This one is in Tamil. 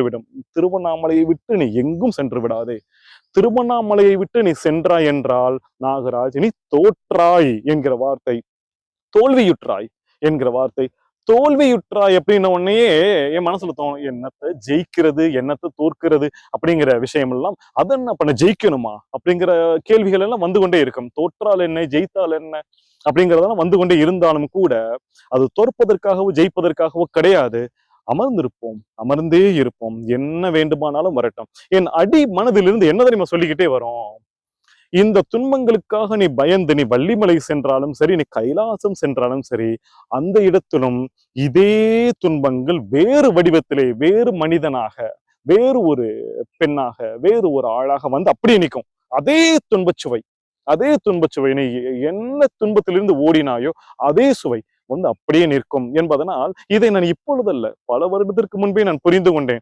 சென்றுவிடும். திருவண்ணாமலையை விட்டு நீ எங்கும் சென்று விடாதே. திருவண்ணாமலையை விட்டு நீ சென்றாய் என்றால் நாகராஜ் நீ தோற்றாய் என்கிற வார்த்தை, தோல்வியுற்றாய் என்கிற வார்த்தை. தோல்வியுற்றாய் அப்படின்ன உடனே என் மனசுல தோணும், என்னத்தை ஜெயிக்கிறது, என்னத்தை தோற்கிறது அப்படிங்கிற விஷயம் எல்லாம், அதை என்ன பண்ண ஜெயிக்கணுமா அப்படிங்கிற கேள்விகள் எல்லாம் வந்து கொண்டே இருக்கும். தோற்றால் என்ன, ஜெயித்தால் என்ன அப்படிங்கிறதெல்லாம் வந்து கொண்டே இருந்தாலும் கூட அது தோற்பதற்காகவோ ஜெயிப்பதற்காகவோ கிடையாது. அமர்ந்திருப்போம், அமர்ந்தே இருப்போம், என்ன வேண்டுமானாலும் வரட்டும். என் அடி மனதிலிருந்து என்ன தெரியுமா சொல்லிக்கிட்டே வரும், இந்த துன்பங்களுக்காக நீ பயந்து நீ வள்ளிமலை சென்றாலும் சரி, நீ கைலாசம் சென்றாலும் சரி, அந்த இடத்திலும் இதே துன்பங்கள் வேறு வடிவத்திலே, வேறு மனிதனாக, வேறு ஒரு பெண்ணாக, வேறு ஒரு ஆளாக வந்து அப்படியே நிற்கும். அதே துன்பச்சுவை, அதே துன்பச்சுவை, நீ என்ன துன்பத்திலிருந்து ஓடினாயோ அதே சுவை வந்து அப்படியே நிற்கும் என்பதனால் இதை நான் இப்பொழுதல்ல, பல வருடத்திற்கு முன்பே நான் புரிந்து கொண்டேன்.